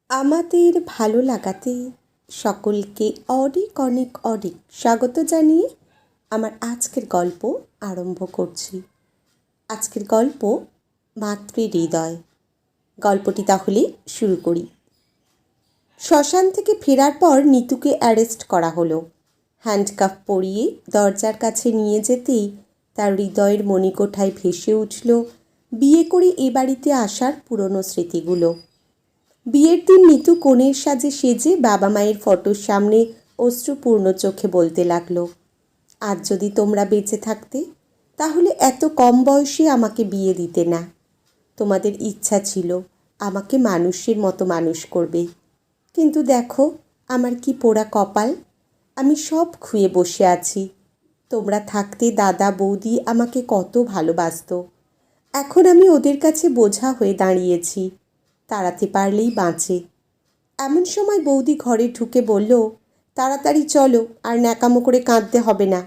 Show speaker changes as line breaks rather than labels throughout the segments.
আমাদের ভালো লাগাতে সকলকে অনেক অনেক অনেক স্বাগত জানিয়ে আমার আজকের গল্প আরম্ভ করছি। আজকের গল্প মাতৃহৃদয়। গল্পটি তাহলে শুরু করি। শ্মশান থেকে ফেরার পর নিতুকে অ্যারেস্ট করা হলো। হ্যান্ডকাফ পরিয়ে দরজার কাছে নিয়ে যেতেই তার হৃদয়ের মণিকোঠায় ভেসে উঠল বিয়ে করে এ বাড়িতে আসার পুরনো স্মৃতিগুলো। বিয়ের দিন নিতু কনের সাজে সেজে বাবা মায়ের ফটোর সামনে অশ্রুপূর্ণ চোখে বলতে লাগলো, আজ যদি তোমরা বেঁচে থাকতে তাহলে এত কম বয়সে আমাকে বিয়ে দিতে না। তোমাদের ইচ্ছা ছিল আমাকে মানুষের মতো মানুষ করবে, কিন্তু দেখো আমার কি পোড়া কপাল। আমি সব খুয়ে বসে আছি। তোমরা থাকতে দাদা বৌদি আমাকে কত ভালোবাসত। এখন আমি ওদের কাছে বোঝা হয়ে দাঁড়িয়েছি। তাড়াতে পারলেই বাঁচে। এমন সময় বৌদি ঘরে ঢুকে বলল, তাড়াতাড়ি চলো, আর ন্যাকামো করে কাঁদতে হবে না।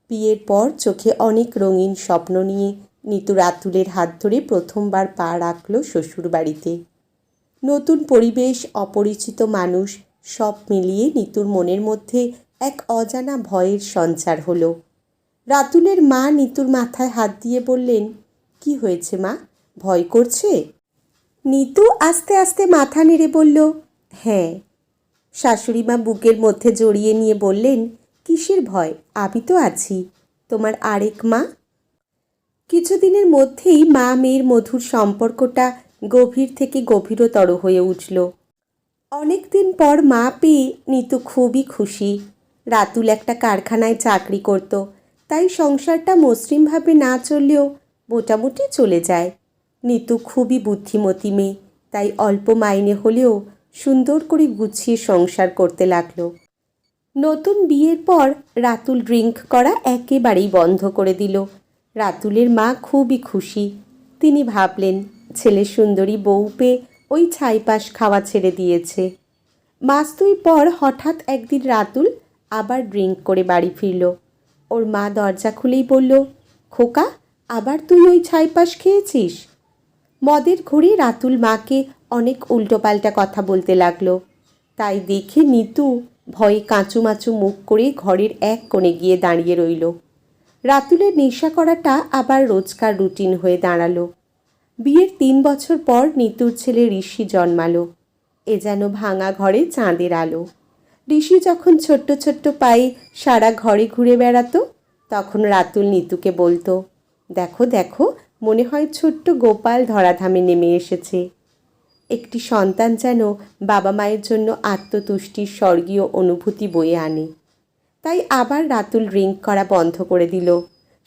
বিয়ের পর চোখে অনেক রঙিন স্বপ্ন নিয়ে নিতু রাতুলের হাত ধরে প্রথমবার পা রাখল শ্বশুর বাড়িতে। নতুন পরিবেশ, অপরিচিত মানুষ, সব মিলিয়ে নিতুর মনের মধ্যে এক অজানা ভয়ের সঞ্চার হলো। রাতুলের মা নিতুর মাথায় হাত দিয়ে বললেন, কি হয়েছে মা, ভয় করছে? নিতু আস্তে আস্তে মাথা নেড়ে বলল, হ্যাঁ। শাশুড়িমা বুকের মধ্যে জড়িয়ে নিয়ে বললেন, কিসের ভয়, আমি তো আছি, তোমার আরেক মা। কিছুদিনের মধ্যেই মা মেয়ের মধুর সম্পর্কটা গভীর থেকে গভীরতর হয়ে উঠল। অনেক দিন পর মা পেয়ে নিতু খুবই খুশি। রাতুল একটা কারখানায় চাকরি করত, তাই সংসারটা মসৃণভাবে না চললেও মোটামুটি চলে যায়। নিতু খুবই বুদ্ধিমতী মেয়ে, তাই অল্প মাইনে হলেও সুন্দর করে গুছিয়ে সংসার করতে লাগলো। নতুন বিয়ের পর রাতুল ড্রিঙ্ক করা একেবারেই বন্ধ করে দিল। রাতুলের মা খুবই খুশি। তিনি ভাবলেন, ছেলে সুন্দরী বউ পেয়ে ওই ছাইপাশ খাওয়া ছেড়ে দিয়েছে। মাস দুই পর হঠাৎ একদিন রাতুল আবার ড্রিঙ্ক করে বাড়ি ফিরল। ওর মা দরজা খুলেই বলল, খোকা, আবার তুই ওই ছাইপাশ খেয়েছিস? মদের ঘুরে রাতুল মাকে অনেক উল্টোপাল্টা কথা বলতে লাগলো। তাই দেখে নিতু ভয়ে কাঁচুমাচু মুখ করে ঘরের এক কোণে গিয়ে দাঁড়িয়ে রইল। রাতুলের নেশা করাটা আবার রোজকার রুটিন হয়ে দাঁড়ালো। বিয়ের 3 বছর পর নিতুর ছেলে ঋষি জন্মালো। এ যেন ভাঙা ঘরে চাঁদের আলো। ঋষি যখন ছোট্ট ছোট্ট পায়ে সারা ঘরে ঘুরে বেড়াতো, তখন রাতুল নিতুকে বলতো, দেখো দেখো, মনে হয় ছোট্ট গোপাল ধরাধামে নেমে এসেছে। একটি সন্তান যেন বাবা মায়ের জন্য আত্মতুষ্টির স্বর্গীয় অনুভূতি বয়ে আনে। তাই আবার রাতুল ড্রিঙ্ক করা বন্ধ করে দিল।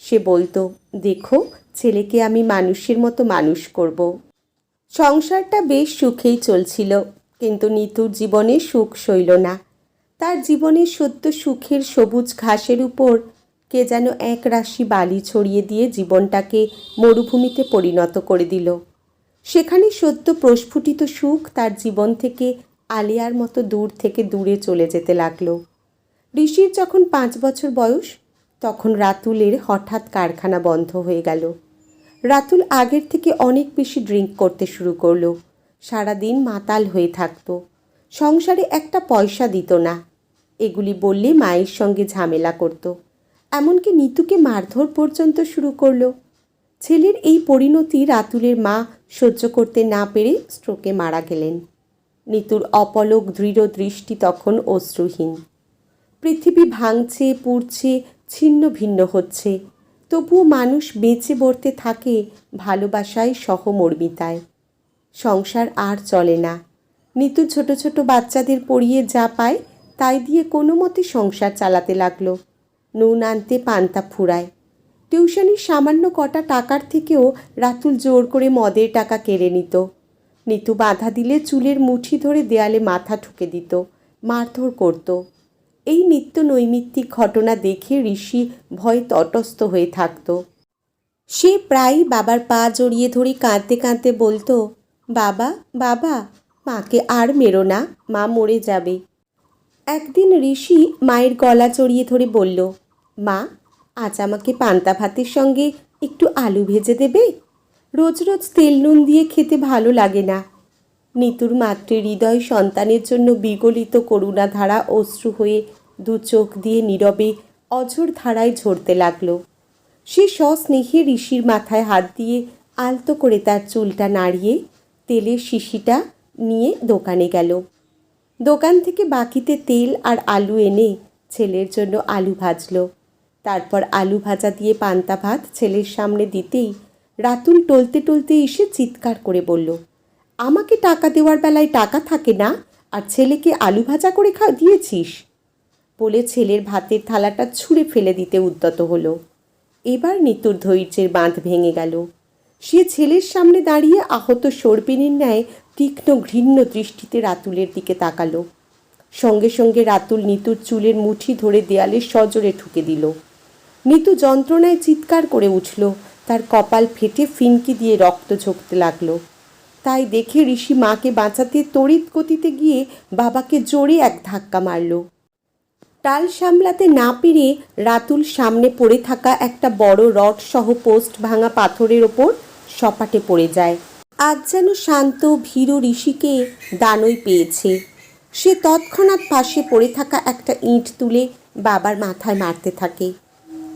সে বলতো, দেখো, ছেলেকে আমি মানুষের মতো মানুষ করব। সংসারটা বেশ সুখেই চলছিল, কিন্তু নিতুর জীবনে সুখ সইল না। তার জীবনে সদ্য সুখের সবুজ ঘাসের উপর কে যেন এক রাশি বালি ছড়িয়ে দিয়ে জীবনটাকে মরুভূমিতে পরিণত করে দিল। সেখানে সদ্য প্রস্ফুটিত সুখ তার জীবন থেকে আলিয়ার মতো দূর থেকে দূরে চলে যেতে লাগলো। ঋষির যখন 5 বছর বয়স, তখন রাতুলের হঠাৎ কারখানা বন্ধ হয়ে গেল। রাতুল আগের থেকে অনেক বেশি ড্রিঙ্ক করতে শুরু করলো। সারাদিন মাতাল হয়ে থাকতো। সংসারে একটা পয়সা দিত না। এগুলি বললে মায়ের সঙ্গে ঝামেলা করত। এমনকি নিতুকে মারধর পর্যন্ত শুরু করলো। ছেলের এই পরিণতি রাতুলের মা সহ্য করতে না পেরে স্ট্রোকে মারা গেলেন। নিতুর অপলক দৃঢ় দৃষ্টি তখন অশ্রুহীন। পৃথিবী ভাঙছে, পুড়ছে, ছিন্ন ভিন্ন হচ্ছে, তবুও মানুষ বেঁচে বর্তে থাকে ভালোবাসায়, সহমর্মিতায়। সংসার আর চলে না। নিতু ছোট ছোট বাচ্চাদের পড়িয়ে যা পায় তাই দিয়ে কোনো মতে সংসার চালাতে লাগলো। নুন আনতে পান্তা ফুরায়। টিউশনির সামান্য কটা টাকার থেকেও রাতুল জোর করে মদের টাকা কেড়ে নিত। নিতু বাধা দিলে চুলের মুঠি ধরে দেয়ালে মাথা ঠুকে দিত, মারধর করত। এই নিত্য নৈমিত্তিক ঘটনা দেখে ঋষি ভয়ে তটস্থ হয়ে থাকত। সে প্রায়ই বাবার পা জড়িয়ে ধরে কাঁদতে কাঁদতে বলতো, বাবা বাবা, মাকে আর মেরো না, মা মরে যাবে। একদিন ঋষি মায়ের গলা জড়িয়ে ধরে বলল, মা, আজ আমাকে পান্তা ভাতের সঙ্গে একটু আলু ভেজে দেবে? রোজ রোজ তেল নুন দিয়ে খেতে ভালো লাগে না। নিতুর মাতৃহৃদয় সন্তানের জন্য বিগলিত করুণাধারা অশ্রু হয়ে দু চোখ দিয়ে নীরবে অঝোর ধারায় ঝরতে লাগলো। সে সস্নেহে ঋষির মাথায় হাত দিয়ে আলতো করে তার চুলটা নাড়িয়ে তেলের শিশিটা নিয়ে দোকানে গেল। দোকান থেকে বাকিতে তেল আর আলু এনে ছেলের জন্য আলু ভাজলো। তারপর আলু ভাজা দিয়ে পান্তা ভাত ছেলের সামনে দিতেই রাতুল টলতে টলতে এসে চিৎকার করে বলল, আমাকে টাকা দেওয়ার বেলায় টাকা থাকে না, আর ছেলেকে আলু ভাজা করে দিয়েছিস বলে ছেলের ভাতের থালাটা ছুঁড়ে ফেলে দিতে উদ্যত হলো। এবার নিতুর ধৈর্যের বাঁধ ভেঙে গেল। সে ছেলের সামনে দাঁড়িয়ে আহত সর্পিনীর ন্যায় তীক্ষ্ণ ঘৃণ্য দৃষ্টিতে রাতুলের দিকে তাকালো। সঙ্গে সঙ্গে রাতুল নিতুর চুলের মুঠি ধরে দেয়ালে সজোরে ঠুকে দিল। নিতু যন্ত্রণায় চিৎকার করে উঠল। তার কপাল ফেটে ফিনকি দিয়ে রক্ত ঝরতে লাগলো। তাই দেখে ঋষি মাকে বাঁচাতে তড়িৎ গতিতে গিয়ে বাবাকে জোরে এক ধাক্কা মারল। টাল সামলাতে না পেরে রাতুল সামনে পড়ে থাকা একটা বড় রড সহ পোস্ট ভাঙা পাথরের ওপর সপাটে পড়ে যায়। আজ যেন শান্ত ভীরু ঋষিকে দানই পেয়েছে। সে তৎক্ষণাৎ পাশে পড়ে থাকা একটা ইঁট তুলে বাবার মাথায় মারতে থাকে।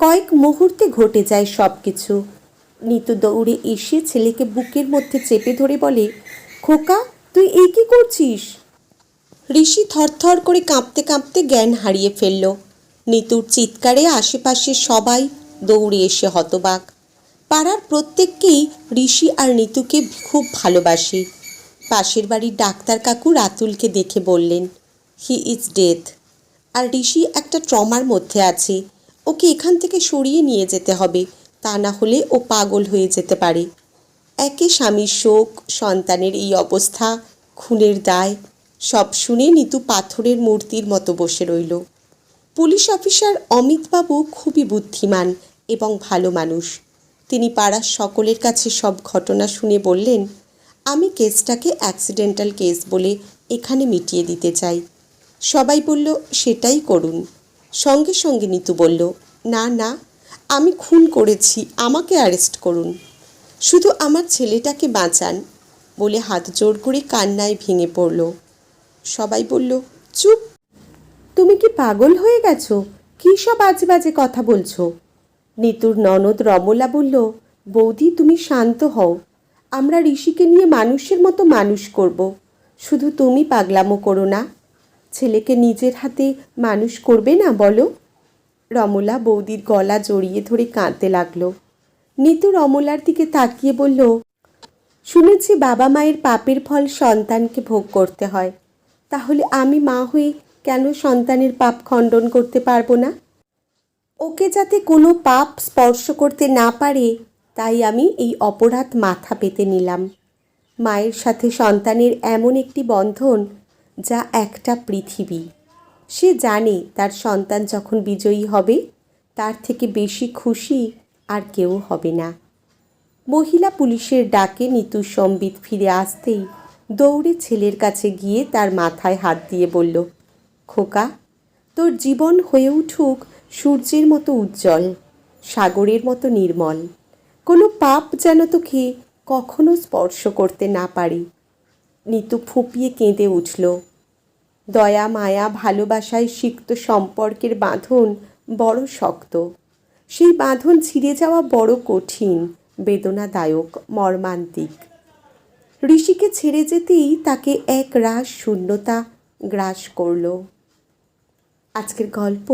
কয়েক মুহূর্তে ঘটে যায় সব কিছু। নিতু দৌড়ে এসে ছেলেকে বুকের মধ্যে চেপে ধরে বলে, খোকা, তুই এই কী করছিস? ঋষি থরথর করে কাঁপতে কাঁপতে জ্ঞান হারিয়ে ফেলল। নিতুর চিৎকারে আশেপাশে সবাই দৌড়ে এসে হতবাক। পাড়ার প্রত্যেককেই ঋষি আর নিতুকে খুব ভালোবাসে। পাশের বাড়ির ডাক্তার কাকু রাতুলকে দেখে বললেন, হি ইজ ডেথ। আর ঋষি একটা ট্রমার মধ্যে আছে, ওকে এখান থেকে সরিয়ে নিয়ে যেতে হবে, তা না হলে ও পাগল হয়ে যেতে পারে। একে স্বামীর শোক, সন্তানের এই অবস্থা, খুনের দায়, সব শুনে নিতু পাথরের মূর্তির মতো বসে রইল। পুলিশ অফিসার অমিতবাবু খুবই বুদ্ধিমান এবং ভালো মানুষ। তিনি পাড়ার সকলের কাছে সব ঘটনা শুনে বললেন, আমি কেসটাকে অ্যাক্সিডেন্টাল কেস বলে এখানে মিটিয়ে দিতে চাই। সবাই বলল, সেটাই করুন। সঙ্গে সঙ্গে নিতু বলল, না না, আমি খুন করেছি, আমাকে অ্যারেস্ট করুন, শুধু আমার ছেলেটাকে বাঁচান বলে হাত জোড় করে কান্নায় ভেঙে পড়ল। সবাই বলল, চুপ, তুমি কি পাগল হয়ে গেছো? কী সব বাজে বাজে কথা বলছো? নিতুর ননদ রমলা বলল, বৌদি, তুমি শান্ত হও, আমরা ঋষিকে নিয়ে মানুষের মতো মানুষ করব, শুধু তুমি পাগলামো করো না। ছেলেকে নিজের হাতে মানুষ করবে না বলো? রমলা বৌদির গলা জড়িয়ে ধরে কাঁদতে লাগলো। নিতু রমলার দিকে তাকিয়ে বলল, শুনেছি বাবা মায়ের পাপের ফল সন্তানকে ভোগ করতে হয়, তাহলে আমি মা হয়ে কেন সন্তানের পাপ খণ্ডন করতে পারবো না? ওকে যাতে কোনো পাপ স্পর্শ করতে না পারে, তাই আমি এই অপরাধ মাথা পেতে নিলাম। মায়ের সাথে সন্তানের এমন একটি বন্ধন যা একটা পৃথিবী। সে জানে তার সন্তান যখন বিজয়ী হবে, তার থেকে বেশি খুশি আর কেউ হবে না। মহিলা পুলিশের ডাকে নিতুর সম্বিত ফিরে আসতেই দৌড়ে ছেলের কাছে গিয়ে তার মাথায় হাত দিয়ে বলল, খোকা, তোর জীবন হয়ে উঠুক সূর্যের মতো উজ্জ্বল, সাগরের মতো নির্মল। কোনো পাপ যেন তোকে কখনো স্পর্শ করতে না পারে। নিতু ফুঁপিয়ে কেঁদে উঠল। দয়া, মায়া, ভালোবাসায় সিক্ত সম্পর্কের বাঁধন বড় শক্ত। সেই বাঁধন ছিঁড়ে যাওয়া বড় কঠিন, বেদনাদায়ক, মর্মান্তিক। ঋষিকে ছেড়ে যেতেই তাকে এক রাস শূন্যতা গ্রাস করল। আজকের গল্প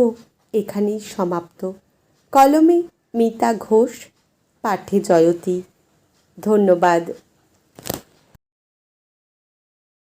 এখানেই সমাপ্ত। কলমে মিতা ঘোষ, পাঠে জয়তী। ধন্যবাদ।